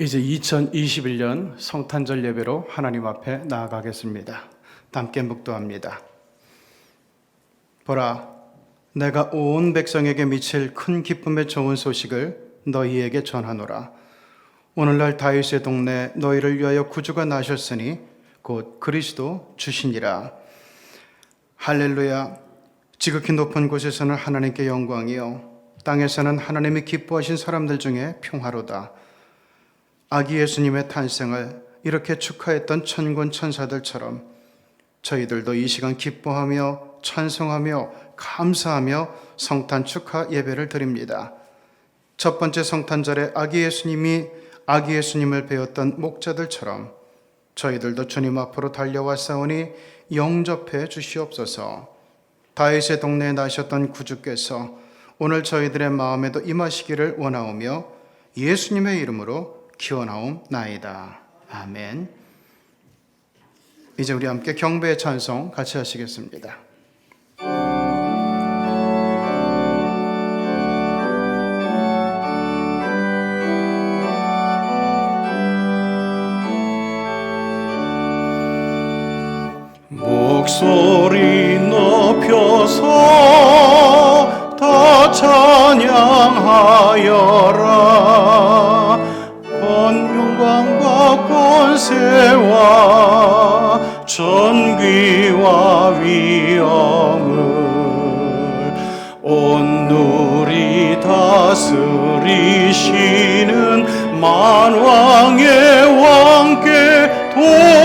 이제 2021년 성탄절 예배로 하나님 앞에 나아가겠습니다. 함께 묵도합니다. 보라, 내가 온 백성에게 미칠 큰 기쁨의 좋은 소식을 너희에게 전하노라. 오늘날 다윗의 동네 너희를 위하여 구주가 나셨으니 곧 그리스도 주시니라. 할렐루야. 지극히 높은 곳에서는 하나님께 영광이요, 땅에서는 하나님이 기뻐하신 사람들 중에 평화로다. 아기 예수님의 탄생을 이렇게 축하했던 천군 천사들처럼 저희들도 이 시간 기뻐하며 찬송하며 감사하며 성탄 축하 예배를 드립니다. 첫 번째 성탄절에 아기 예수님을 배웠던 목자들처럼 저희들도 주님 앞으로 달려와 싸우니 영접해 주시옵소서. 다윗의 동네에 나셨던 구주께서 오늘 저희들의 마음에도 임하시기를 원하오며 예수님의 이름으로 기원하옵나이다. 아멘. 이제 우리 함께 경배의 찬송 같이 하시겠습니다. 목소리 높여서 다 찬양하여라. 영광과 권세와 존귀와 위엄을 온 누리 다스리시는 만왕의 왕께 돌려라.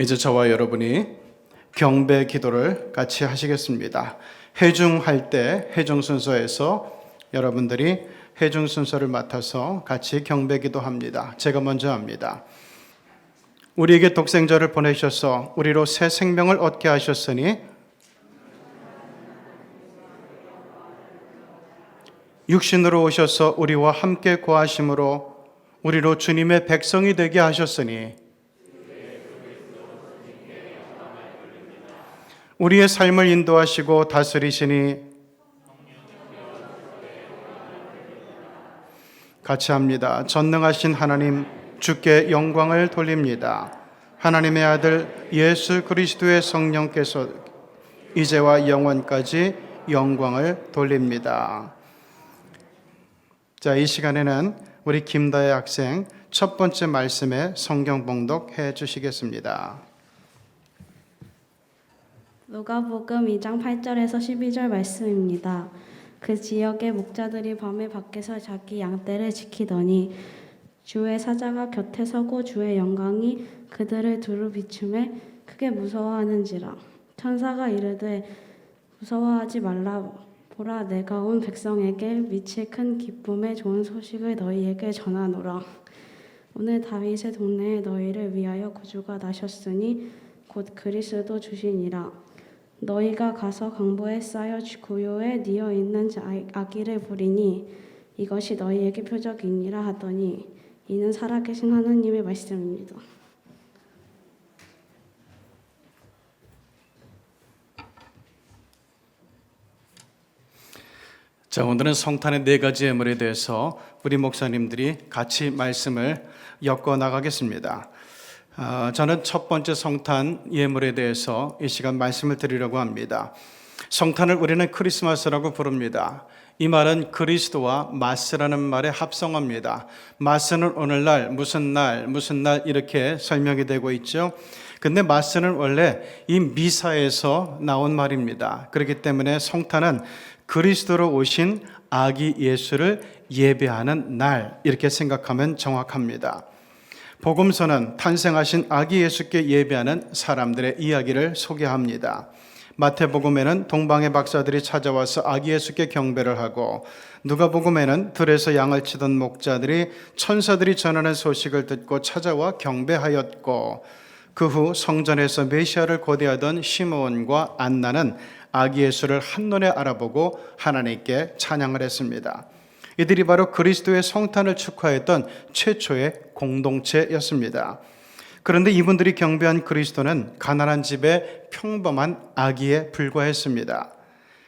이제 저와 여러분이 경배 기도를 같이 하시겠습니다. 회중할 때 회중 순서에서 여러분들이 회중 순서를 맡아서 같이 경배 기도합니다. 제가 먼저 합니다. 우리에게 독생자를 보내셔서 우리로 새 생명을 얻게 하셨으니 육신으로 오셔서 우리와 함께 거하심으로 우리로 주님의 백성이 되게 하셨으니 우리의 삶을 인도하시고 다스리시니 같이 합니다. 전능하신 하나님, 주께 영광을 돌립니다. 하나님의 아들 예수 그리스도의 성령께서 이제와 영원까지 영광을 돌립니다. 자, 이 시간에는 우리 김다혜 학생 첫 번째 말씀에 성경 봉독해 주시겠습니다. 누가복음 2장 8절에서 12절 말씀입니다. 그 지역의 목자들이 밤에 밖에서 자기 양떼를 지키더니 주의 사자가 곁에 서고 주의 영광이 그들을 두루 비추매 크게 무서워하는지라. 천사가 이르되 무서워하지 말라. 보라, 내가 온 백성에게 미칠 큰 기쁨의 좋은 소식을 너희에게 전하노라. 오늘 다윗의 동네에 너희를 위하여 구주가 나셨으니 곧 그리스도 주시니라. 너희가 가서 강보에 쌓여 구요에 뉘어 있는 아기를 보리니 이것이 너희에게 표적이니라 하더니 이는 살아계신 하나님의 말씀입니다. 자, 오늘은 성탄의 네 가지 예물에 대해서 우리 목사님들이 같이 말씀을 엮어 나가겠습니다. 저는 첫 번째 성탄 예물에 대해서 이 시간 말씀을 드리려고 합니다. 성탄을 우리는 크리스마스라고 부릅니다. 이 말은 그리스도와 마스라는 말에 합성어입니다. 마스는 오늘날 무슨 날 이렇게 설명이 되고 있죠. 근데 마스는 원래 이 미사에서 나온 말입니다. 그렇기 때문에 성탄은 그리스도로 오신 아기 예수를 예배하는 날, 이렇게 생각하면 정확합니다. 복음서는 탄생하신 아기 예수께 예배하는 사람들의 이야기를 소개합니다. 마태복음에는 동방의 박사들이 찾아와서 아기 예수께 경배를 하고, 누가복음에는 들에서 양을 치던 목자들이 천사들이 전하는 소식을 듣고 찾아와 경배하였고, 그 후 성전에서 메시아를 고대하던 시므온과 안나는 아기 예수를 한눈에 알아보고 하나님께 찬양을 했습니다. 이들이 바로 그리스도의 성탄을 축하했던 최초의 공동체였습니다. 그런데 이분들이 경배한 그리스도는 가난한 집의 평범한 아기에 불과했습니다.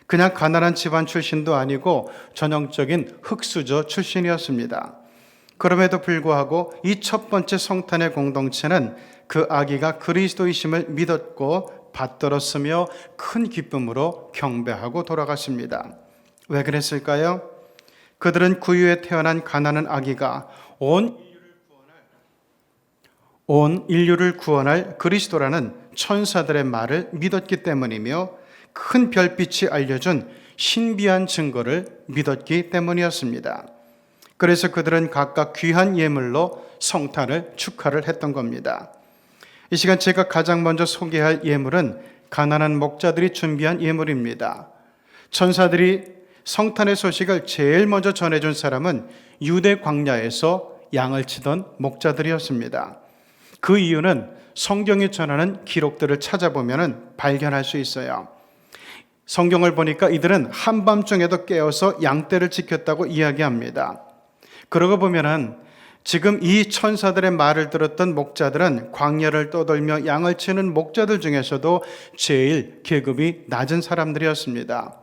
그냥 가난한 집안 출신도 아니고 전형적인 흙수저 출신이었습니다. 그럼에도 불구하고 이 첫 번째 성탄의 공동체는 그 아기가 그리스도이심을 믿었고 받들었으며 큰 기쁨으로 경배하고 돌아갔습니다. 왜 그랬을까요? 그들은 구유에 태어난 가난한 아기가 온 인류를 구원할 그리스도라는 천사들의 말을 믿었기 때문이며 큰 별빛이 알려준 신비한 증거를 믿었기 때문이었습니다. 그래서 그들은 각각 귀한 예물로 성탄을 축하를 했던 겁니다. 이 시간 제가 가장 먼저 소개할 예물은 가난한 목자들이 준비한 예물입니다. 천사들이 성탄의 소식을 제일 먼저 전해준 사람은 유대 광야에서 양을 치던 목자들이었습니다. 그 이유는 성경이 전하는 기록들을 찾아보면 발견할 수 있어요. 성경을 보니까 이들은 한밤중에도 깨어서 양떼를 지켰다고 이야기합니다. 그러고 보면은 지금 이 천사들의 말을 들었던 목자들은 광야를 떠돌며 양을 치는 목자들 중에서도 제일 계급이 낮은 사람들이었습니다.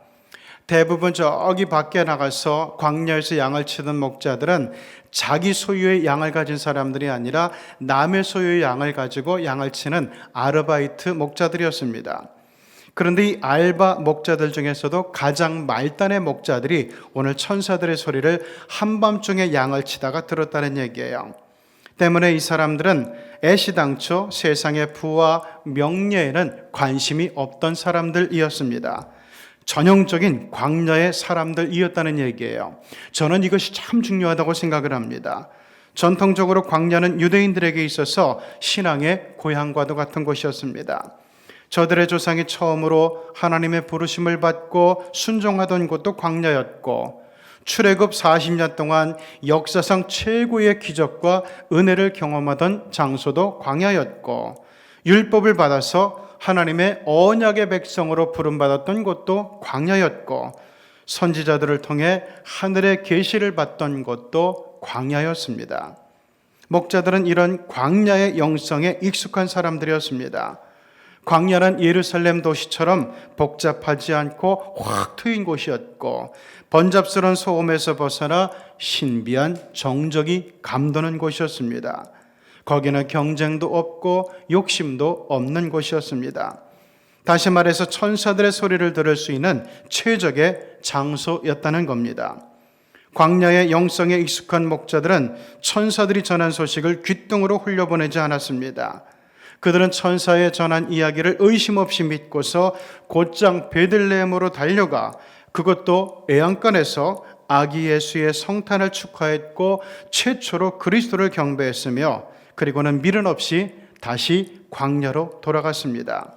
대부분 저기 밖에 나가서 광야에서 양을 치던 목자들은 자기 소유의 양을 가진 사람들이 아니라 남의 소유의 양을 가지고 양을 치는 아르바이트 목자들이었습니다. 그런데 이 알바 목자들 중에서도 가장 말단의 목자들이 오늘 천사들의 소리를 한밤중에 양을 치다가 들었다는 얘기예요. 때문에 이 사람들은 애시당초 세상의 부와 명예에는 관심이 없던 사람들이었습니다. 전형적인 광야의 사람들이었다는 얘기예요. 저는 이것이 참 중요하다고 생각을 합니다. 전통적으로 광야는 유대인들에게 있어서 신앙의 고향과도 같은 곳이었습니다. 저들의 조상이 처음으로 하나님의 부르심을 받고 순종하던 곳도 광야였고, 출애굽 40년 동안 역사상 최고의 기적과 은혜를 경험하던 장소도 광야였고, 율법을 받아서 하나님의 언약의 백성으로 부름받았던 곳도 광야였고, 선지자들을 통해 하늘의 계시를 받던 곳도 광야였습니다. 목자들은 이런 광야의 영성에 익숙한 사람들이었습니다. 광야는 예루살렘 도시처럼 복잡하지 않고 확 트인 곳이었고, 번잡스러운 소음에서 벗어나 신비한 정적이 감도는 곳이었습니다. 거기는 경쟁도 없고 욕심도 없는 곳이었습니다. 다시 말해서 천사들의 소리를 들을 수 있는 최적의 장소였다는 겁니다. 광야의 영성에 익숙한 목자들은 천사들이 전한 소식을 귓등으로 흘려보내지 않았습니다. 그들은 천사의 전한 이야기를 의심 없이 믿고서 곧장 베들레헴으로 달려가 그것도 애양간에서 아기 예수의 성탄을 축하했고 최초로 그리스도를 경배했으며, 그리고는 미련 없이 다시 광야로 돌아갔습니다.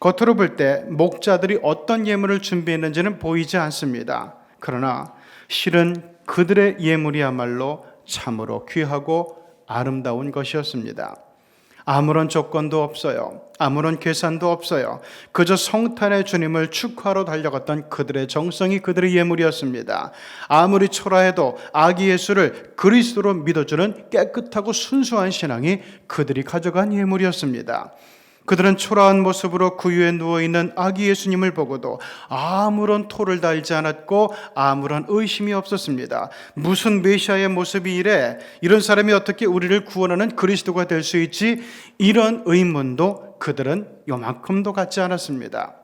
겉으로 볼 때 목자들이 어떤 예물을 준비했는지는 보이지 않습니다. 그러나 실은 그들의 예물이야말로 참으로 귀하고 아름다운 것이었습니다. 아무런 조건도 없어요. 아무런 계산도 없어요. 그저 성탄의 주님을 축하하러 달려갔던 그들의 정성이 그들의 예물이었습니다. 아무리 초라해도 아기 예수를 그리스도로 믿어주는 깨끗하고 순수한 신앙이 그들이 가져간 예물이었습니다. 그들은 초라한 모습으로 구유에 누워있는 아기 예수님을 보고도 아무런 토를 달지 않았고 아무런 의심이 없었습니다. 무슨 메시아의 모습이 이래? 이런 사람이 어떻게 우리를 구원하는 그리스도가 될 수 있지? 이런 의문도 그들은 요만큼도 갖지 않았습니다.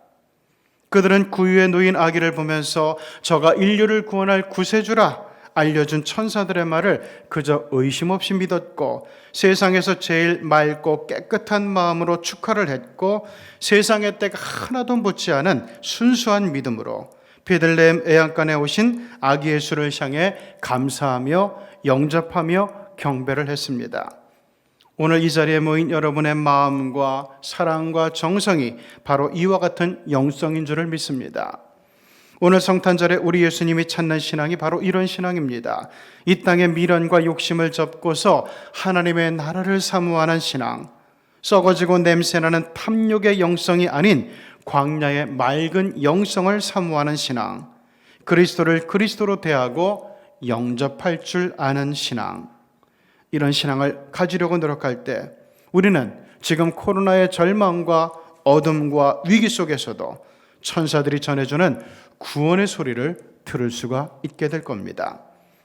그들은 구유에 누인 아기를 보면서 저가 인류를 구원할 구세주라 알려준 천사들의 말을 그저 의심 없이 믿었고, 세상에서 제일 맑고 깨끗한 마음으로 축하를 했고, 세상의 때가 하나도 묻지 않은 순수한 믿음으로 베들레헴 애양간에 오신 아기 예수를 향해 감사하며 영접하며 경배를 했습니다. 오늘 이 자리에 모인 여러분의 마음과 사랑과 정성이 바로 이와 같은 영성인 줄을 믿습니다. 오늘 성탄절에 우리 예수님이 찾는 신앙이 바로 이런 신앙입니다. 이 땅의 미련과 욕심을 접고서 하나님의 나라를 사모하는 신앙, 썩어지고 냄새나는 탐욕의 영성이 아닌 광야의 맑은 영성을 사모하는 신앙, 그리스도를 그리스도로 대하고 영접할 줄 아는 신앙, 이런 신앙을 가지려고 노력할 때 우리는 지금 코로나의 절망과 어둠과 위기 속에서도 천사들이 전해주는 구원의 소리를 들을 수가 있게 될 겁니다.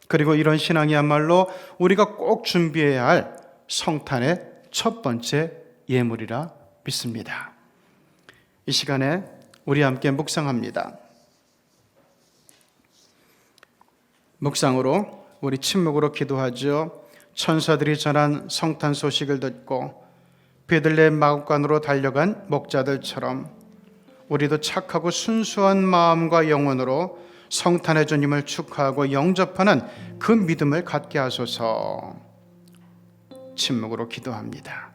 그리고 이런 신앙이야말로 우리가 꼭 준비해야 할 성탄의 첫 번째 예물이라 믿습니다. 이 시간에 우리 함께 묵상합니다. 묵상으로 우리 침묵으로 기도하죠. 천사들이 전한 성탄 소식을 듣고 베들레헴 마구간으로 달려간 목자들처럼 우리도 착하고 순수한 마음과 영혼으로 성탄의 주님을 축하하고 영접하는 그 믿음을 갖게 하소서. 침묵으로 기도합니다.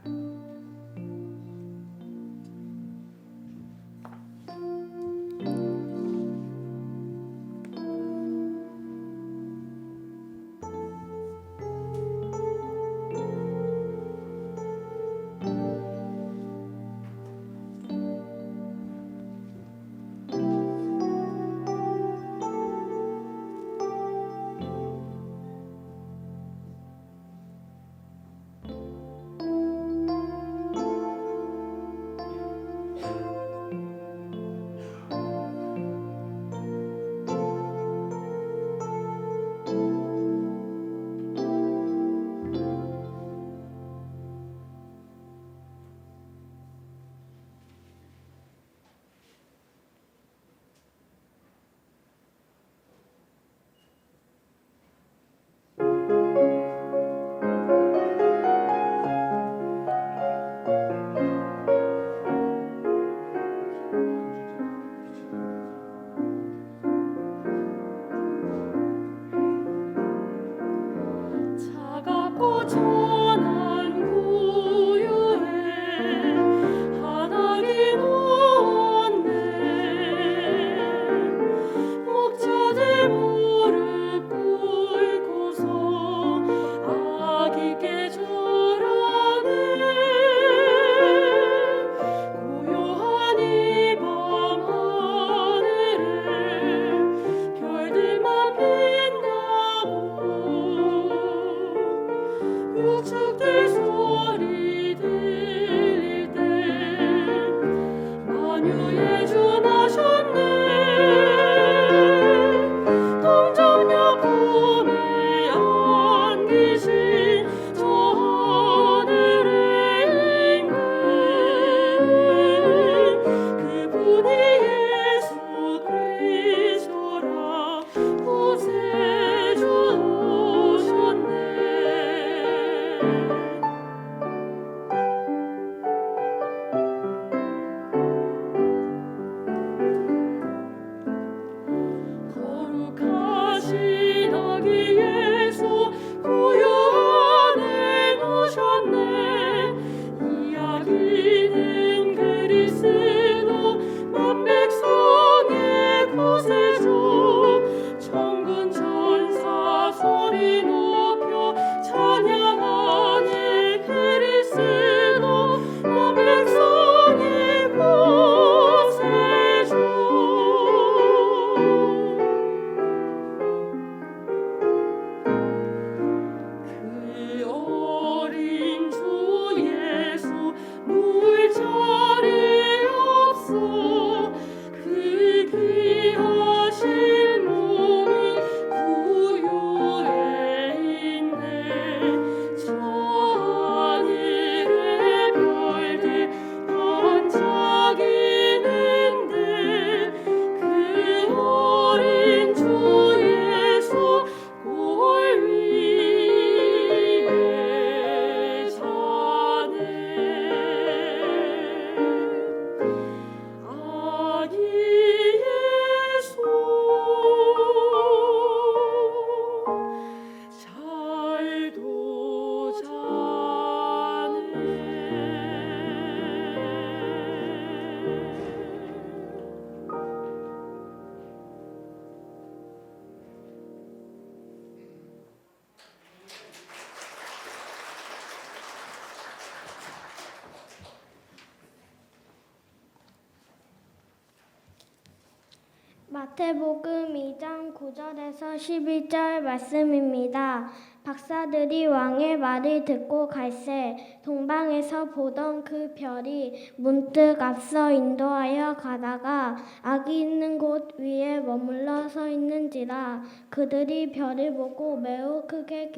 마태복음 2장 9절에서 12절 말씀입니다. 박사들이 왕의 말을 듣고 갈새 동방에서 보던 그 별이 문득 앞서 인도하여 가다가 악이 있는 곳 위에 머물러 서 있는지라. 그들이 별을 보고 매우 크게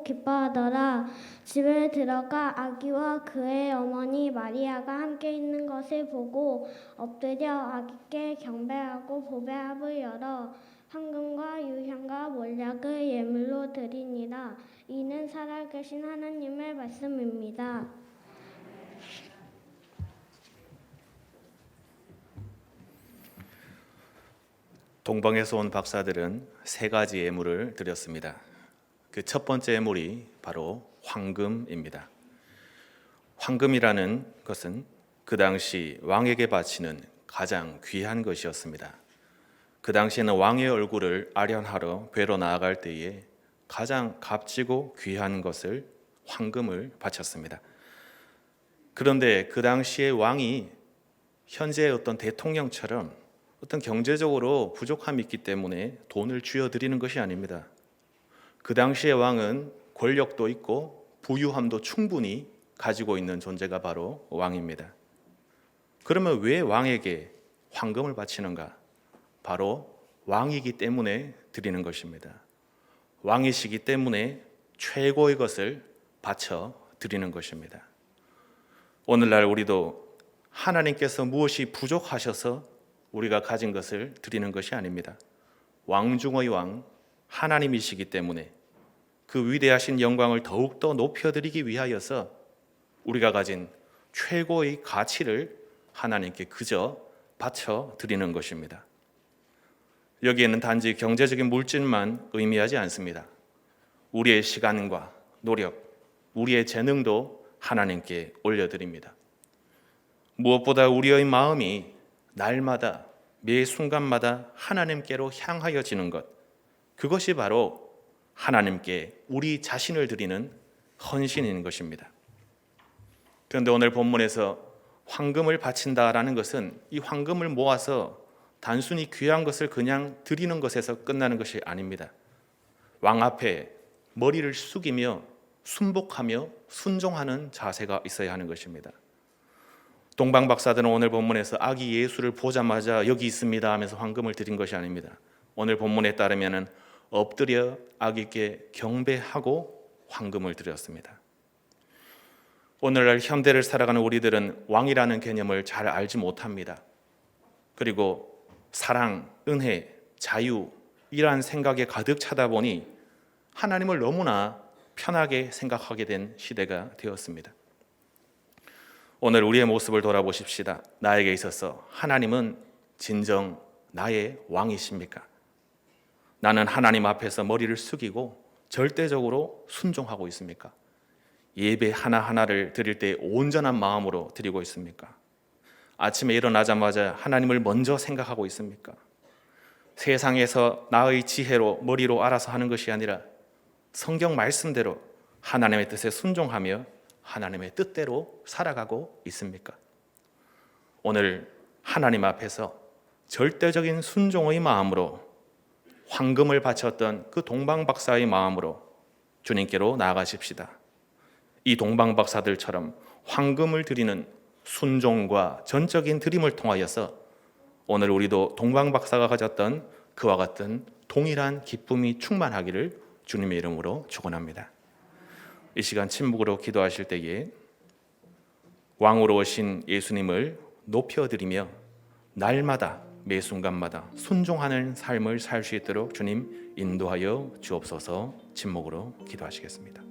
기뻐하더라. 집에 들어가 아기와 그의 어머니 마리아가 함께 있는 것을 보고 엎드려 아기께 경배하고 보배합을 열어 황금과 유향과 몰약을 예물로 드리니라. 이는 살아계신 하나님의 말씀입니다. 동방에서 온 박사들은 세 가지 예물을 드렸습니다. 그 첫 번째 예물이 바로 황금입니다. 황금이라는 것은 그 당시 왕에게 바치는 가장 귀한 것이었습니다. 그 당시에는 왕의 얼굴을 아련하러 뵈러 나아갈 때에 가장 값지고 귀한 것을 황금을 바쳤습니다. 그런데 그 당시의 왕이 현재의 어떤 대통령처럼 어떤 경제적으로 부족함이 있기 때문에 돈을 쥐어드리는 것이 아닙니다. 그 당시의 왕은 권력도 있고 부유함도 충분히 가지고 있는 존재가 바로 왕입니다. 그러면 왜 왕에게 황금을 바치는가? 바로 왕이기 때문에 드리는 것입니다. 왕이시기 때문에 최고의 것을 바쳐 드리는 것입니다. 오늘날 우리도 하나님께서 무엇이 부족하셔서 우리가 가진 것을 드리는 것이 아닙니다. 왕 중의 왕 하나님이시기 때문에 그 위대하신 영광을 더욱더 높여드리기 위하여서 우리가 가진 최고의 가치를 하나님께 그저 바쳐 드리는 것입니다. 여기에는 단지 경제적인 물질만 의미하지 않습니다. 우리의 시간과 노력, 우리의 재능도 하나님께 올려드립니다. 무엇보다 우리의 마음이 날마다 매 순간마다 하나님께로 향하여지는 것, 그것이 바로 하나님께 우리 자신을 드리는 헌신인 것입니다. 그런데 오늘 본문에서 황금을 바친다라는 것은 이 황금을 모아서 단순히 귀한 것을 그냥 드리는 것에서 끝나는 것이 아닙니다. 왕 앞에 머리를 숙이며 순복하며 순종하는 자세가 있어야 하는 것입니다. 동방 박사들은 오늘 본문에서 아기 예수를 보자마자 여기 있습니다 하면서 황금을 드린 것이 아닙니다. 오늘 본문에 따르면 엎드려 아기께 경배하고 황금을 드렸습니다. 오늘날 현대를 살아가는 우리들은 왕이라는 개념을 잘 알지 못합니다. 그리고 사랑, 은혜, 자유 이러한 생각에 가득 차다 보니 하나님을 너무나 편하게 생각하게 된 시대가 되었습니다. 오늘 우리의 모습을 돌아보십시다. 나에게 있어서 하나님은 진정 나의 왕이십니까? 나는 하나님 앞에서 머리를 숙이고 절대적으로 순종하고 있습니까? 예배 하나하나를 드릴 때 온전한 마음으로 드리고 있습니까? 아침에 일어나자마자 하나님을 먼저 생각하고 있습니까? 세상에서 나의 지혜로 머리로 알아서 하는 것이 아니라 성경 말씀대로 하나님의 뜻에 순종하며 하나님의 뜻대로 살아가고 있습니까? 오늘 하나님 앞에서 절대적인 순종의 마음으로 황금을 바쳤던 그 동방박사의 마음으로 주님께로 나아가십시다. 이 동방박사들처럼 황금을 드리는 순종과 전적인 드림을 통하여서 오늘 우리도 동방박사가 가졌던 그와 같은 동일한 기쁨이 충만하기를 주님의 이름으로 축원합니다. 이 시간 침묵으로 기도하실 때에 왕으로 오신 예수님을 높여드리며 날마다 매 순간마다 순종하는 삶을 살 수 있도록 주님 인도하여 주옵소서. 침묵으로 기도하시겠습니다.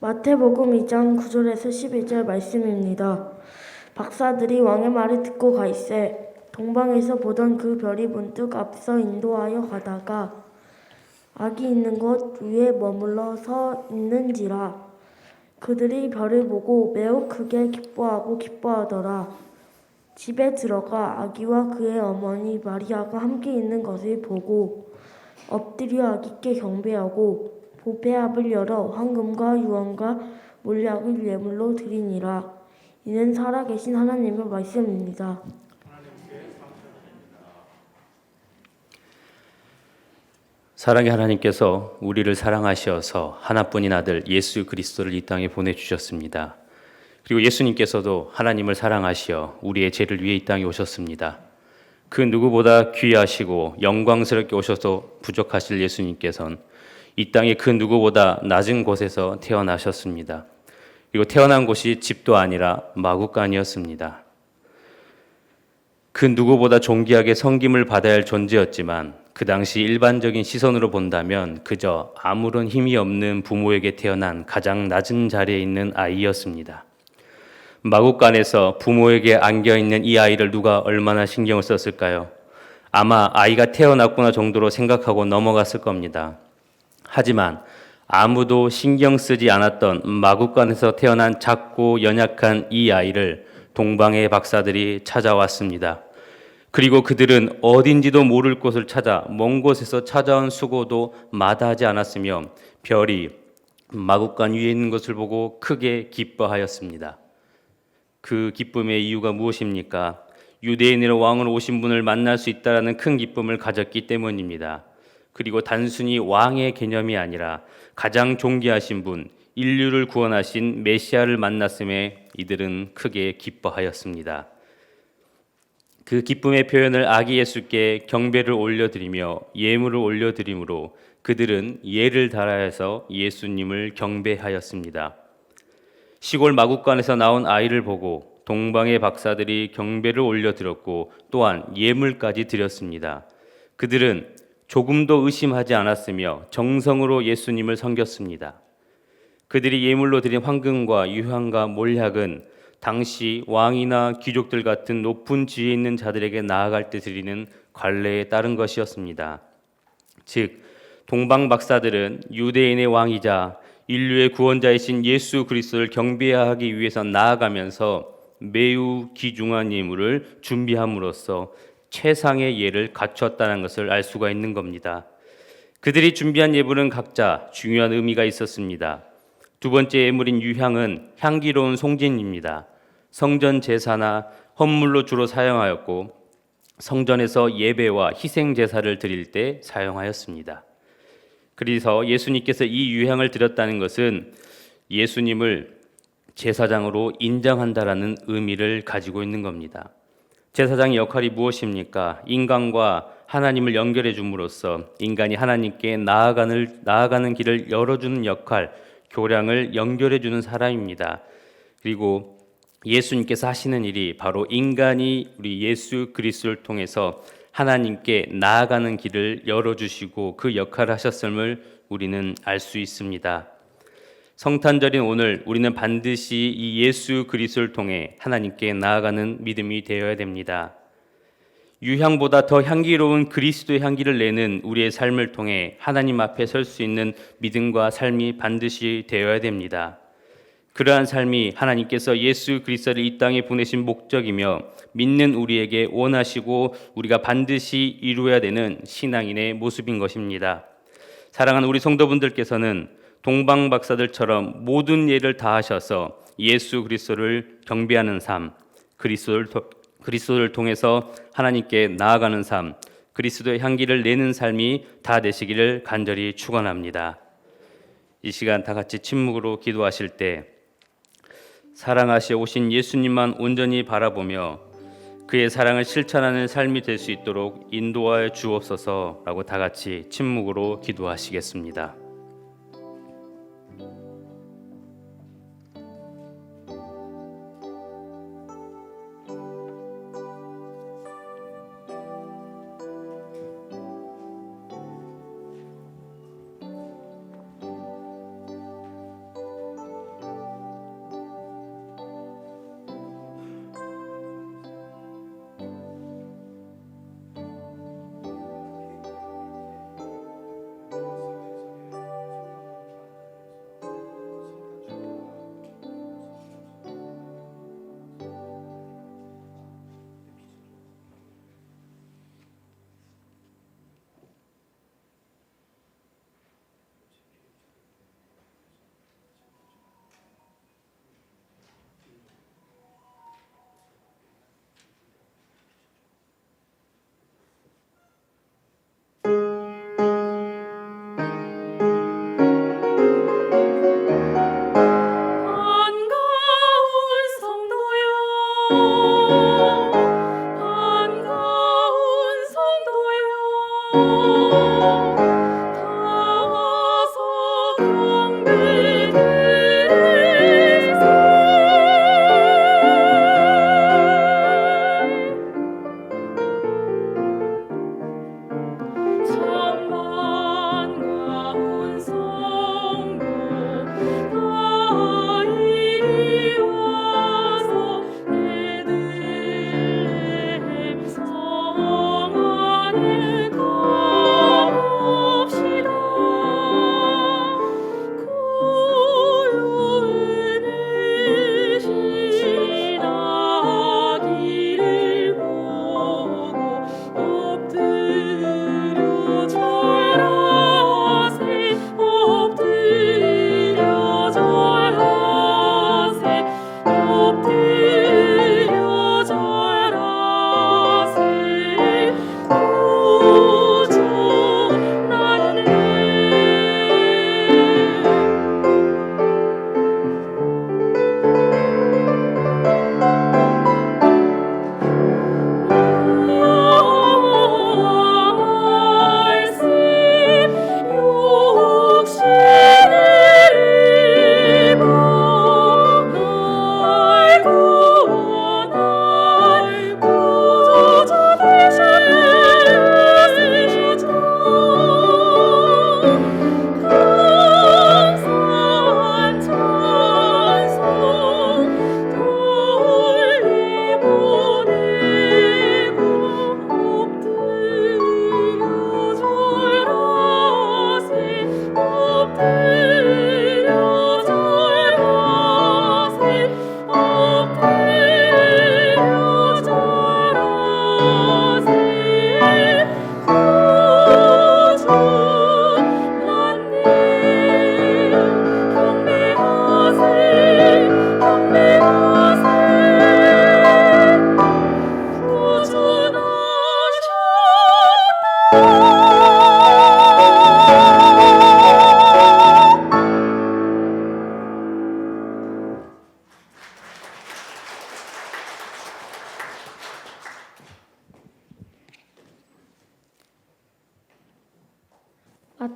마태복음 2장 9절에서 12절 말씀입니다. 박사들이 왕의 말을 듣고 가이세 동방에서 보던 그 별이 문득 앞서 인도하여 가다가 악이 있는 곳 위에 머물러 서 있는지라. 그들이 별을 보고 매우 크게 기뻐하고 기뻐하더라. 집에 들어가 아기와 그의 어머니 마리아가 함께 있는 것을 보고 엎드려 아기께 경배하고 보배압을 열어 황금과 유황과 몰약을 예물로 드리니라. 이는 살아계신 하나님의 말씀입니다. 사랑의 하나님께서 우리를 사랑하셔서 하나뿐인 아들 예수 그리스도를 이 땅에 보내주셨습니다. 그리고 예수님께서도 하나님을 사랑하시어 우리의 죄를 위해 이 땅에 오셨습니다. 그 누구보다 귀하시고 영광스럽게 오셔서 부족하실 예수님께서는 이 땅의 그 누구보다 낮은 곳에서 태어나셨습니다. 그리고 태어난 곳이 집도 아니라 마구간이었습니다. 그 누구보다 존귀하게 섬김을 받아야 할 존재였지만 그 당시 일반적인 시선으로 본다면 그저 아무런 힘이 없는 부모에게 태어난 가장 낮은 자리에 있는 아이였습니다. 마구간에서 부모에게 안겨있는 이 아이를 누가 얼마나 신경을 썼을까요? 아마 아이가 태어났구나 정도로 생각하고 넘어갔을 겁니다. 하지만 아무도 신경 쓰지 않았던 마구간에서 태어난 작고 연약한 이 아이를 동방의 박사들이 찾아왔습니다. 그리고 그들은 어딘지도 모를 곳을 찾아 먼 곳에서 찾아온 수고도 마다하지 않았으며 별이 마구간 위에 있는 것을 보고 크게 기뻐하였습니다. 그 기쁨의 이유가 무엇입니까? 유대인으로 왕으로 오신 분을 만날 수 있다는 큰 기쁨을 가졌기 때문입니다. 그리고 단순히 왕의 개념이 아니라 가장 존귀하신 분, 인류를 구원하신 메시아를 만났음에 이들은 크게 기뻐하였습니다. 그 기쁨의 표현을 아기 예수께 경배를 올려드리며 예물을 올려드림으로 그들은 예를 다하여서 예수님을 경배하였습니다. 시골 마구간에서 나온 아이를 보고 동방의 박사들이 경배를 올려드렸고 또한 예물까지 드렸습니다. 그들은 조금도 의심하지 않았으며 정성으로 예수님을 섬겼습니다. 그들이 예물로 드린 황금과 유향과 몰약은 당시 왕이나 귀족들 같은 높은 지위에 있는 자들에게 나아갈 때 드리는 관례에 따른 것이었습니다. 즉 동방 박사들은 유대인의 왕이자 인류의 구원자이신 예수 그리스도를 경배하기 위해서 나아가면서 매우 귀중한 예물을 준비함으로써 최상의 예를 갖추었다는 것을 알 수가 있는 겁니다. 그들이 준비한 예물은 각자 중요한 의미가 있었습니다. 두 번째 예물인 유향은 향기로운 송진입니다. 성전 제사나 헌물로 주로 사용하였고 성전에서 예배와 희생 제사를 드릴 때 사용하였습니다. 그래서 예수님께서 이 유향을 드렸다는 것은 예수님을 제사장으로 인정한다라는 의미를 가지고 있는 겁니다. 제사장의 역할이 무엇입니까? 인간과 하나님을 연결해 줌으로써 인간이 하나님께 나아가는 길을 열어주는 역할, 교량을 연결해 주는 사람입니다. 그리고 예수님께서 하시는 일이 바로 인간이 우리 예수 그리스도를 통해서 하나님께 나아가는 길을 열어주시고 그 역할을 하셨음을 우리는 알 수 있습니다. 성탄절인 오늘 우리는 반드시 이 예수 그리스도를 통해 하나님께 나아가는 믿음이 되어야 됩니다. 유향보다 더 향기로운 그리스도의 향기를 내는 우리의 삶을 통해 하나님 앞에 설 수 있는 믿음과 삶이 반드시 되어야 됩니다. 그러한 삶이 하나님께서 예수 그리스도를 이 땅에 보내신 목적이며 믿는 우리에게 원하시고 우리가 반드시 이루어야 되는 신앙인의 모습인 것입니다. 사랑하는 우리 성도분들께서는 동방 박사들처럼 모든 예를 다하셔서 예수 그리스도를 경배하는 삶, 그리스도를 통해서 하나님께 나아가는 삶, 그리스도의 향기를 내는 삶이 다 되시기를 간절히 축원합니다. 이 시간 다 같이 침묵으로 기도하실 때 사랑하시어 오신 예수님만 온전히 바라보며 그의 사랑을 실천하는 삶이 될 수 있도록 인도하여 주옵소서라고 다 같이 침묵으로 기도하시겠습니다.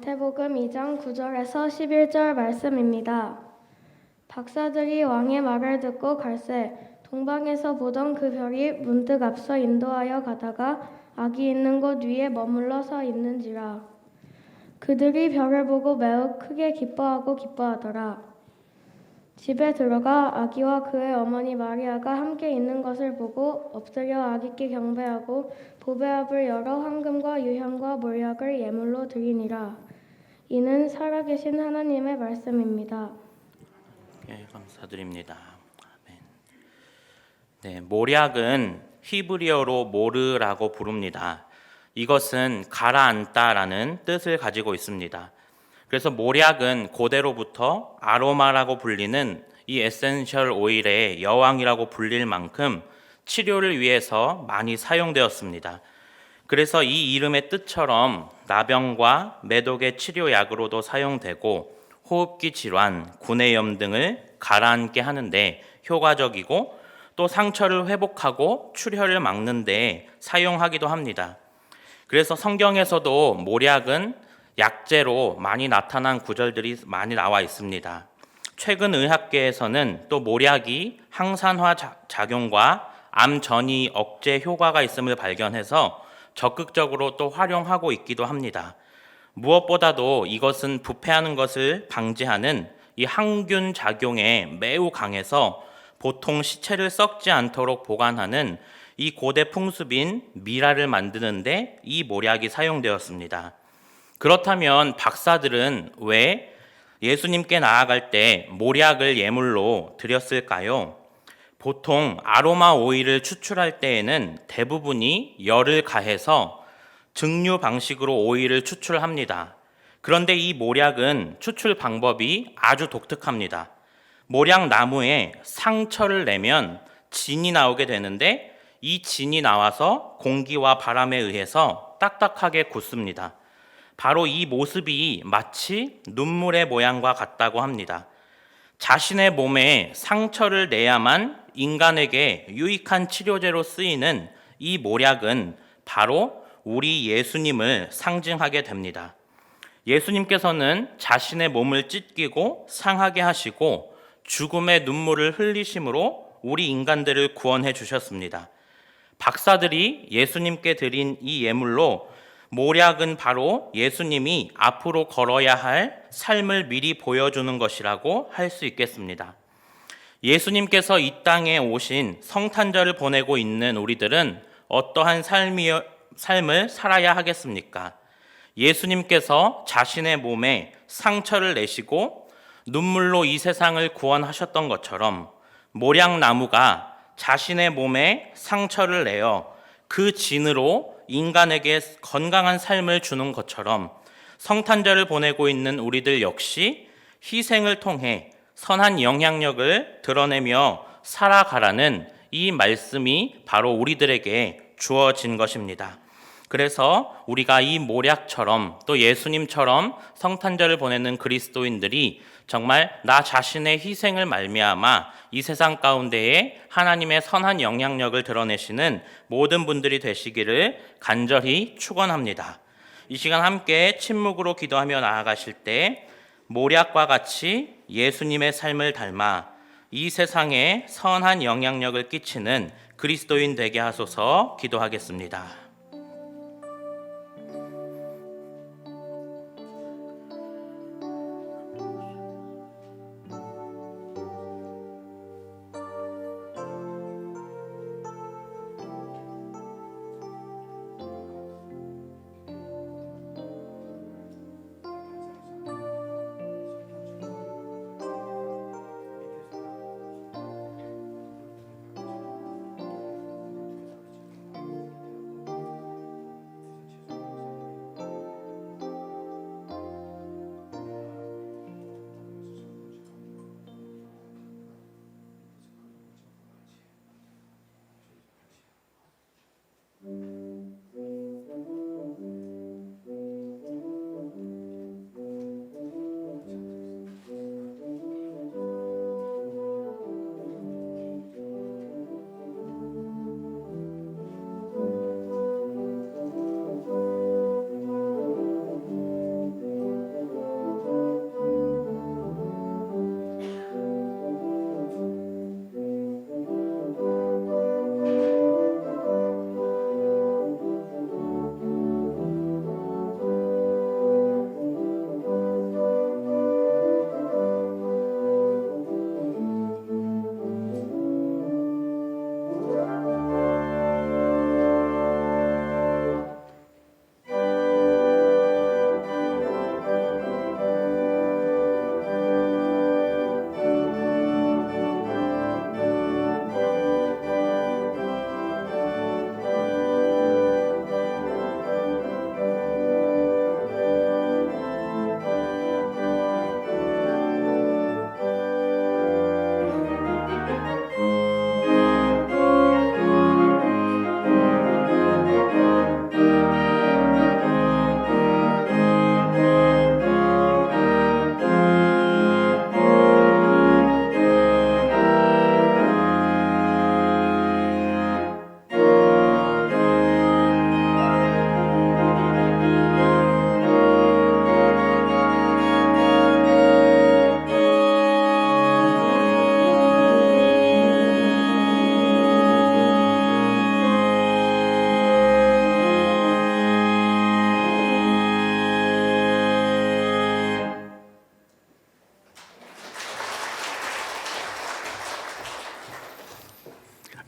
마태복음 2장 9절에서 11절 말씀입니다. 박사들이 왕의 말을 듣고 갈새 동방에서 보던 그 별이 문득 앞서 인도하여 가다가 아기 있는 곳 위에 머물러 서 있는지라. 그들이 별을 보고 매우 크게 기뻐하더라. 집에 들어가 아기와 그의 어머니 마리아가 함께 있는 것을 보고 엎드려 아기께 경배하고 보배압을 열어 황금과 유향과 몰약을 예물로 드리니라. 이는 살아계신 하나님의 말씀입니다. 예, 감사드립니다. 아멘. 네, 몰약은 히브리어로 모르라고 부릅니다. 이것은 가라앉다라는 뜻을 가지고 있습니다. 그래서 몰약은 고대로부터 아로마라고 불리는 이 에센셜 오일의 여왕이라고 불릴 만큼 치료를 위해서 많이 사용되었습니다. 그래서 이 이름의 뜻처럼 나병과 매독의 치료약으로도 사용되고 호흡기 질환, 구내염 등을 가라앉게 하는데 효과적이고 또 상처를 회복하고 출혈을 막는 데 사용하기도 합니다. 그래서 성경에서도 몰약은 약재로 많이 나타난 구절들이 많이 나와 있습니다. 최근 의학계에서는 또 몰약이 항산화 작용과 암 전이 억제 효과가 있음을 발견해서 적극적으로 또 활용하고 있기도 합니다. 무엇보다도 이것은 부패하는 것을 방지하는 이 항균 작용에 매우 강해서 보통 시체를 썩지 않도록 보관하는 이 고대 풍습인 미라를 만드는데 이 몰약이 사용되었습니다. 그렇다면 박사들은 왜 예수님께 나아갈 때 몰약을 예물로 드렸을까요? 보통 아로마 오일을 추출할 때에는 대부분이 열을 가해서 증류 방식으로 오일을 추출합니다. 그런데 이 몰약은 추출 방법이 아주 독특합니다. 몰약 나무에 상처를 내면 진이 나오게 되는데 이 진이 나와서 공기와 바람에 의해서 딱딱하게 굳습니다. 바로 이 모습이 마치 눈물의 모양과 같다고 합니다. 자신의 몸에 상처를 내야만 인간에게 유익한 치료제로 쓰이는 이 몰약은 바로 우리 예수님을 상징하게 됩니다. 예수님께서는 자신의 몸을 찢기고 상하게 하시고 죽음의 눈물을 흘리심으로 우리 인간들을 구원해 주셨습니다. 박사들이 예수님께 드린 이 예물로 모략은 바로 예수님이 앞으로 걸어야 할 삶을 미리 보여주는 것이라고 할 수 있겠습니다. 예수님께서 이 땅에 오신 성탄절을 보내고 있는 우리들은 어떠한 삶을 살아야 하겠습니까? 예수님께서 자신의 몸에 상처를 내시고 눈물로 이 세상을 구원하셨던 것처럼 모략나무가 자신의 몸에 상처를 내어 그 진으로 인간에게 건강한 삶을 주는 것처럼 성탄절을 보내고 있는 우리들 역시 희생을 통해 선한 영향력을 드러내며 살아가라는 이 말씀이 바로 우리들에게 주어진 것입니다. 그래서 우리가 이 모략처럼 또 예수님처럼 성탄절을 보내는 그리스도인들이 정말 나 자신의 희생을 말미암아 이 세상 가운데에 하나님의 선한 영향력을 드러내시는 모든 분들이 되시기를 간절히 축원합니다. 이 시간 함께 침묵으로 기도하며 나아가실 때 모략과 같이 예수님의 삶을 닮아 이 세상에 선한 영향력을 끼치는 그리스도인 되게 하소서 기도하겠습니다.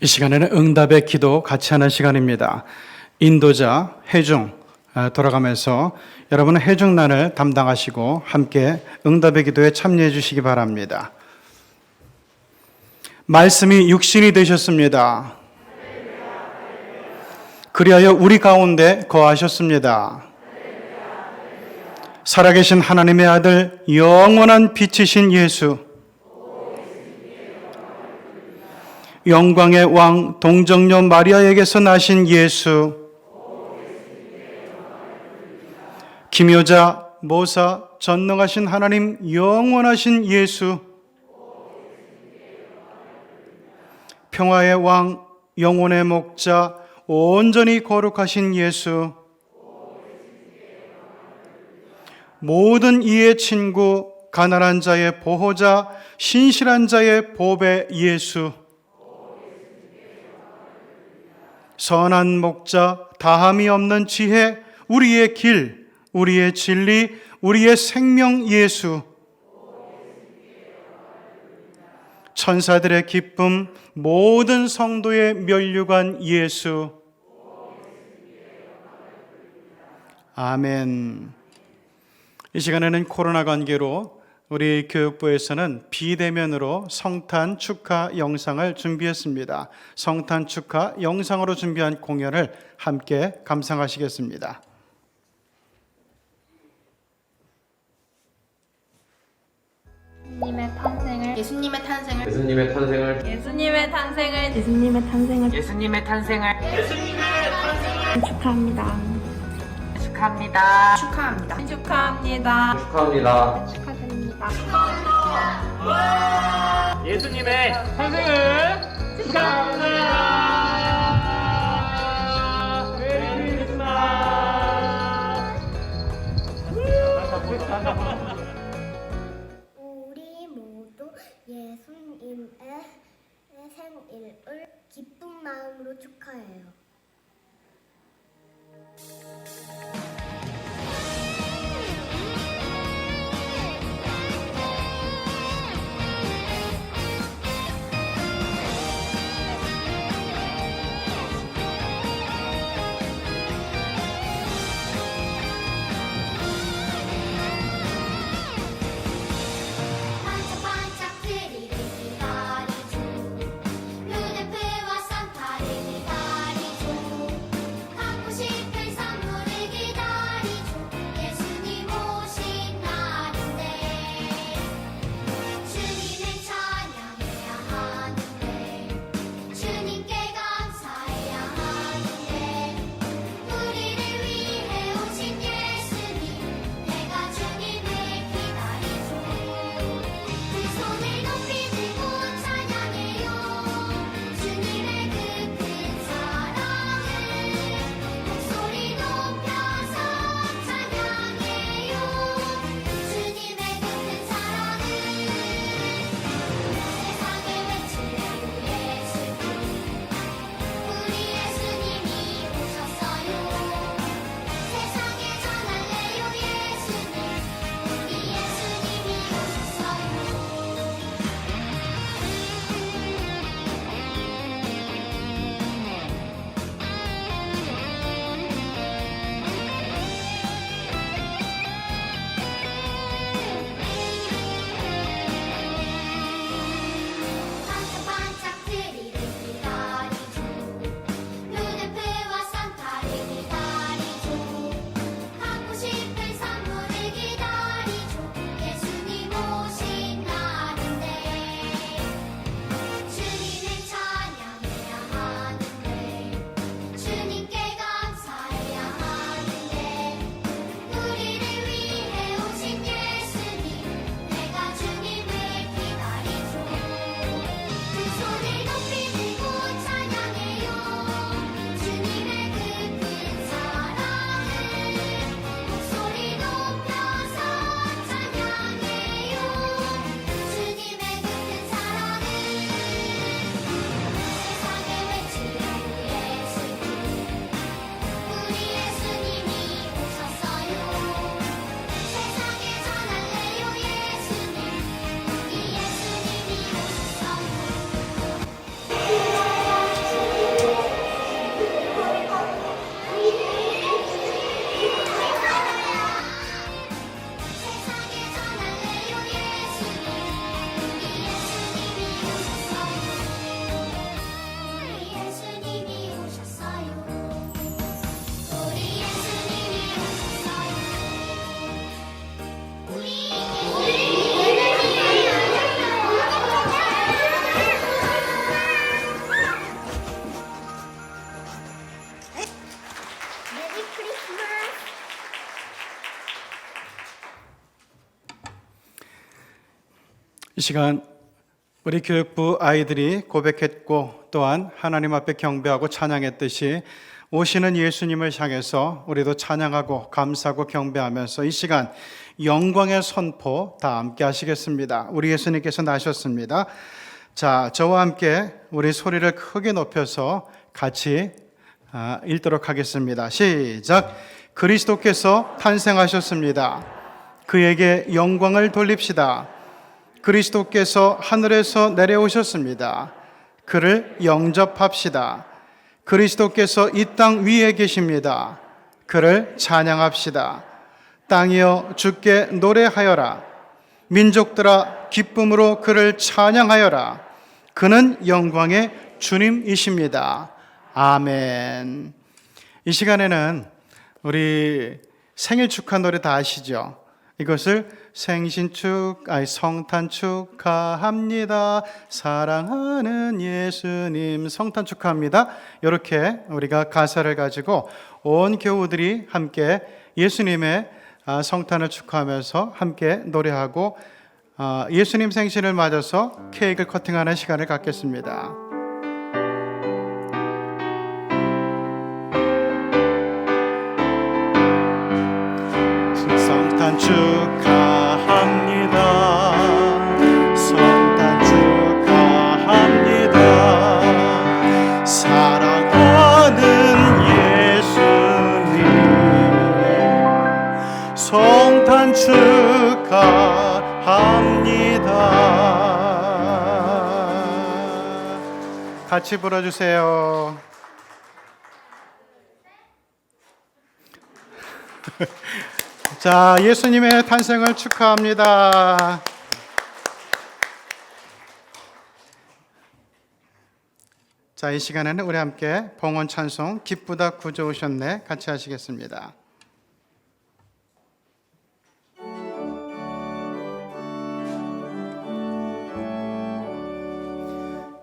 이 시간에는 응답의 기도 같이 하는 시간입니다. 인도자 회중 돌아가면서 여러분은 회중단을 담당하시고 함께 응답의 기도에 참여해 주시기 바랍니다. 말씀이 육신이 되셨습니다. 그리하여 우리 가운데 거하셨습니다. 살아계신 하나님의 아들 영원한 빛이신 예수, 영광의 왕 동정녀 마리아에게서 나신 예수, 기묘자 모사 전능하신 하나님 영원하신 예수, 평화의 왕 영혼의 목자 온전히 거룩하신 예수, 모든 이의 친구, 가난한 자의 보호자, 신실한 자의 보배 예수, 선한 목자, 다함이 없는 지혜, 우리의 길, 우리의 진리, 우리의 생명 예수, 천사들의 기쁨, 모든 성도의 면류관 예수. 아멘. 이 시간에는 코로나 관계로 우리 교육부에서는 비대면으로 성탄 축하 영상을 준비했습니다. 성탄 축하 영상으로 준비한 공연을 함께 감상하시겠습니다. 예수님의 탄생을 우리 모두 예수님의 생일을 기쁜 마음으로 축하해요. 반짝반짝 트리를 기다리죠. 루돌프와 산타를 기다리죠. 갖고 싶은 선물을 기다리죠. 예수님 오신 날인데 주님을 찬양해야 하는데 주님께 감사해야 하는데 우리를 위해 오신 예수님 내가 주님을 기다리죠. 두 손을 높이 들고 찬양해요. 주님의 그 큰 사랑을 목소리 높여서 찬양해요. 주님의 그 큰 사랑을 세상에 외치려고 예수님 우리 예수님이 오셨어요. 세상에 전할래요. 예수님 우리 예수님이 오셨어요. 반짝반짝 트리를 기다리죠. 루돌프와 산타를 기다리죠. 갖고 싶은 선물을 기다리죠. 예수님 오신 날인데 주님을 찬양해야 하는데 주님께 감사해야 하는데 우리를 위해 오신 예수님 내가 주님을 기다리죠. 두 손을 높이 들고 찬양해요. 주님의 그 큰 사랑을 목소리 높여서 찬양해요. 주님의 그 큰 사랑을 세상에 외치려고 예수님 우리 예수님이 오셨어요. 세상에 전할래요. 예수님 우리 예수님이 오셨어요. 세상에 전할래요. 예수님 우리 예수님이 오셨어요. 우리 예수님이 오셨어요. 우리 예수님이 메리 크리스마스. 이 시간 우리 교육부 아이들이 고백했고 또한 하나님 앞에 경배하고 찬양했듯이 오시는 예수님을 향해서 우리도 찬양하고 감사하고 경배하면서 이 시간 영광의 선포 다 함께 하시겠습니다. 우리 예수님께서 나셨습니다. 자, 저와 함께 우리 소리를 크게 높여서 같이 읽도록 하겠습니다. 시작. 그리스도께서 탄생하셨습니다. 그에게 영광을 돌립시다. 그리스도께서 하늘에서 내려오셨습니다. 그를 영접합시다. 그리스도께서 이 땅 위에 계십니다. 그를 찬양합시다. 땅이여 주께 노래하여라. 민족들아 기쁨으로 그를 찬양하여라. 그는 영광의 주님이십니다. 아멘. 이 시간에는 우리 생일 축하 노래 다 아시죠? 이것을 성탄 축하합니다. 사랑하는 예수님 성탄 축하합니다. 이렇게 우리가 가사를 가지고 온 교우들이 함께 예수님의 성탄을 축하하면서 함께 노래하고 예수님 생신을 맞아서 케이크를 커팅하는 시간을 갖겠습니다. 성탄 축하합니다. 성탄 축하합니다. 사랑하는 예수님 성탄 축하합니다. 같이 불러주세요. 자, 예수님의 탄생을 축하합니다. 자, 이 시간에는 우리 함께 봉헌 찬송 기쁘다 구주 오셨네 같이 하시겠습니다.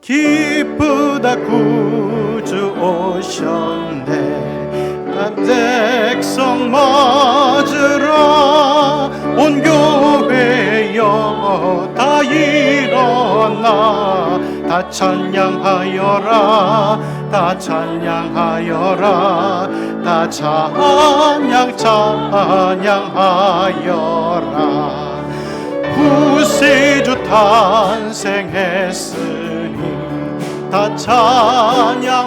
기쁘다 구주 오셨네 백성 맞으라 온 교회여 다 일어나 다 찬양하여라 다 찬양하여라 다 찬양하여라 구세주 탄생했으니 다 찬양하여라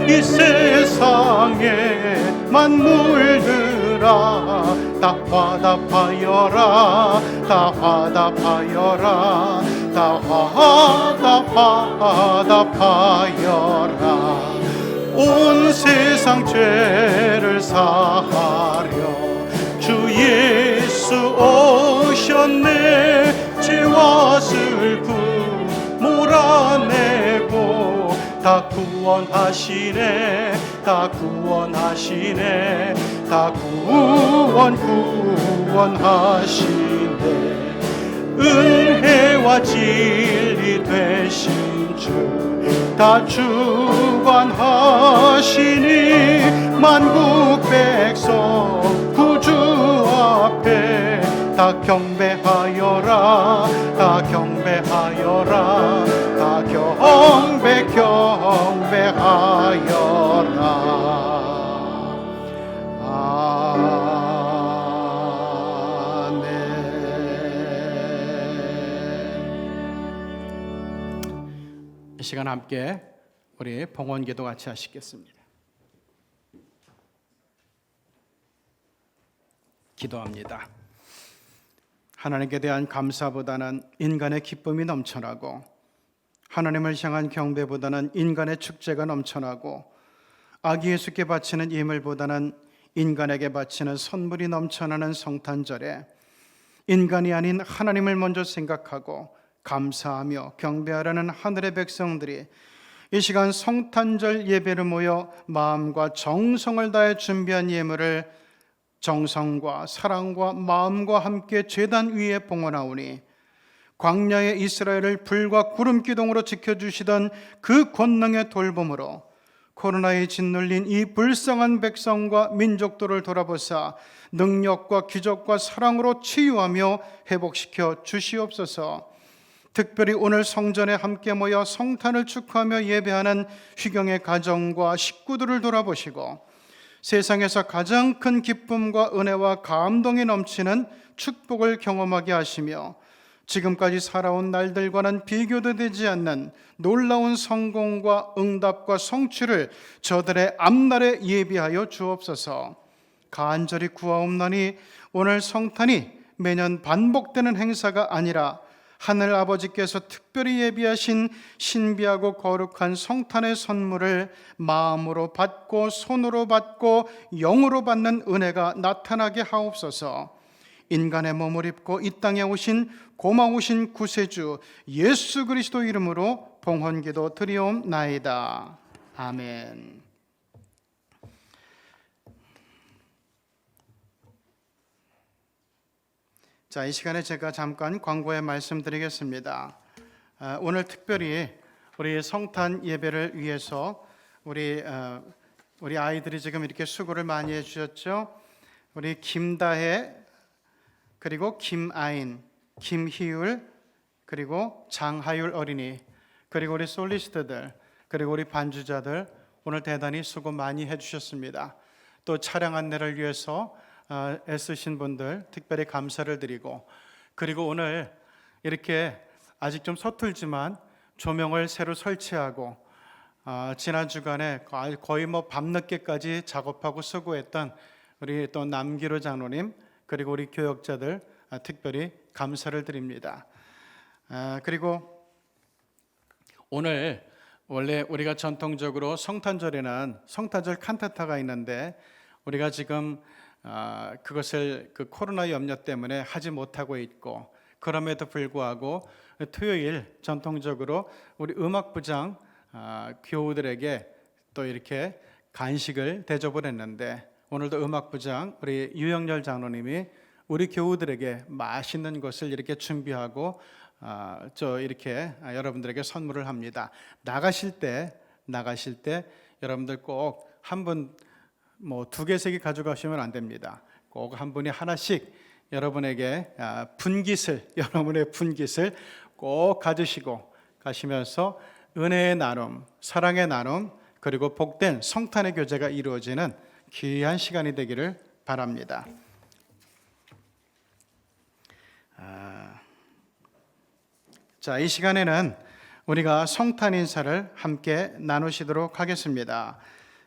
이 세상에 만물들아 다 화답하여라 다 화답하여라 다 화답하여라 온 세상 죄를 사하려 주 예수 오셨네 죄와 슬픔 몰아내고 다 구원하시네 다 구원하시네 다 구원하시네 은혜와 진리 되신 주 다 주관하시니 만국 백성 구주 앞에 다 경배하여라 다 경배하여라 다 경배하여라 이 시간 함께 우리 봉헌기도 같이 하시겠습니다. 기도합니다. 하나님께 대한 감사보다는 인간의 기쁨이 넘쳐나고 하나님을 향한 경배보다는 인간의 축제가 넘쳐나고 아기 예수께 바치는 예물보다는 인간에게 바치는 선물이 넘쳐나는 성탄절에 인간이 아닌 하나님을 먼저 생각하고 감사하며 경배하라는 하늘의 백성들이 이 시간 성탄절 예배를 모여 마음과 정성을 다해 준비한 예물을 정성과 사랑과 마음과 함께 제단 위에 봉헌하오니 광야의 이스라엘을 불과 구름 기둥으로 지켜주시던 그 권능의 돌봄으로 코로나에 짓눌린 이 불쌍한 백성과 민족들을 돌아보사 능력과 기적과 사랑으로 치유하며 회복시켜 주시옵소서. 특별히 오늘 성전에 함께 모여 성탄을 축하하며 예배하는 휘경의 가정과 식구들을 돌아보시고 세상에서 가장 큰 기쁨과 은혜와 감동이 넘치는 축복을 경험하게 하시며 지금까지 살아온 날들과는 비교도 되지 않는 놀라운 성공과 응답과 성취를 저들의 앞날에 예비하여 주옵소서. 간절히 구하옵나니 오늘 성탄이 매년 반복되는 행사가 아니라 하늘 아버지께서 특별히 예비하신 신비하고 거룩한 성탄의 선물을 마음으로 받고 손으로 받고 영으로 받는 은혜가 나타나게 하옵소서. 인간의 몸을 입고 이 땅에 오신 고마우신 구세주 예수 그리스도 이름으로 봉헌기도 드리옵나이다. 아멘. 자, 이 시간에 제가 잠깐 광고에 말씀드리겠습니다. 오늘 특별히 우리 성탄 예배를 위해서 우리 아이들이 지금 이렇게 수고를 많이 해주셨죠. 우리 김다혜, 그리고 김아인, 김희율, 그리고 장하율 어린이, 그리고 우리 솔리스트들, 그리고 우리 반주자들 오늘 대단히 수고 많이 해주셨습니다. 또 차량 안내를 위해서 애쓰신 분들 특별히 감사를 드리고, 그리고 오늘 이렇게 아직 좀 서툴지만 조명을 새로 설치하고 지난 주간에 거의 뭐 밤늦게까지 작업하고 수고했던 우리 또 남기로 장로님, 그리고 우리 교역자들 특별히 감사를 드립니다. 그리고 오늘 원래 우리가 전통적으로 성탄절에는 성탄절 칸타타가 있는데 우리가 지금 그것을 그 코로나 염려 때문에 하지 못하고 있고, 그럼에도 불구하고 토요일 전통적으로 우리 음악부장 교우들에게 또 이렇게 간식을 대접을 했는데, 오늘도 음악부장 우리 유영렬 장로님이 우리 교우들에게 맛있는 것을 이렇게 준비하고 이렇게 여러분들에게 선물을 합니다. 나가실 때 여러분들 꼭 한 분 뭐 2개, 3개 가져가시면 안 됩니다. 꼭 한 분이 하나씩 여러분에게 여러분의 분깃을 꼭 가지시고 가시면서 은혜의 나눔, 사랑의 나눔, 그리고 복된 성탄의 교제가 이루어지는 귀한 시간이 되기를 바랍니다. 자, 이 시간에는 우리가 성탄 인사를 함께 나누시도록 하겠습니다.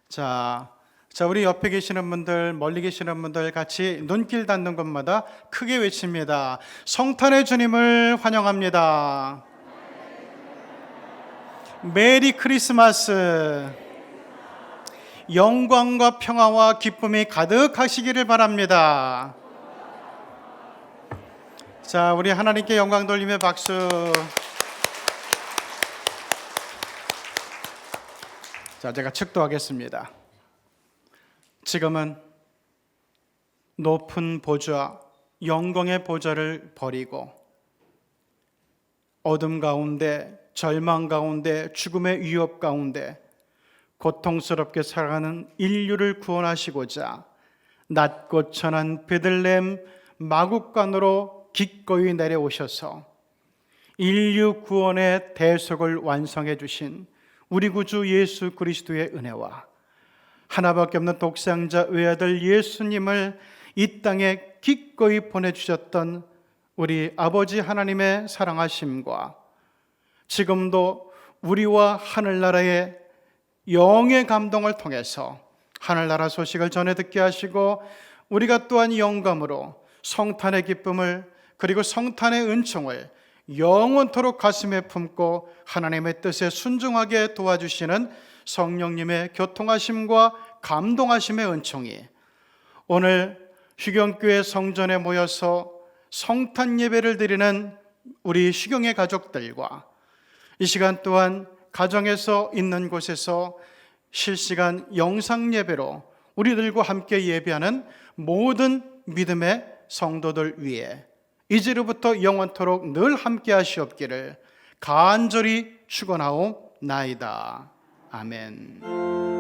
자, 우리 옆에 계시는 분들, 멀리 계시는 분들 같이 눈길 닿는 곳마다 크게 외칩니다. 성탄의 주님을 환영합니다. 메리 크리스마스. 영광과 평화와 기쁨이 가득하시기를 바랍니다. 자, 우리 하나님께 영광 돌리며 박수. 자, 제가 축도하겠습니다. 지금은 높은 보좌, 영광의 보좌를 버리고 어둠 가운데, 절망 가운데, 죽음의 위협 가운데 고통스럽게 살아가는 인류를 구원하시고자 낮고 천한 베들레헴 마국간으로 기꺼이 내려오셔서 인류 구원의 대속을 완성해 주신 우리 구주 예수 그리스도의 은혜와 하나밖에 없는 독생자 외아들 예수님을 이 땅에 기꺼이 보내주셨던 우리 아버지 하나님의 사랑하심과 지금도 우리와 하늘나라의 영의 감동을 통해서 하늘나라 소식을 전해 듣게 하시고 우리가 또한 영감으로 성탄의 기쁨을, 그리고 성탄의 은총을 영원토록 가슴에 품고 하나님의 뜻에 순종하게 도와주시는 성령님의 교통하심과 감동하심의 은총이 오늘 휴경교회 성전에 모여서 성탄 예배를 드리는 우리 휴경의 가족들과 이 시간 또한 가정에서 있는 곳에서 실시간 영상 예배로 우리들과 함께 예배하는 모든 믿음의 성도들 위해 이제로부터 영원토록 늘 함께 하시옵기를 간절히 축원하옵나이다. 아멘.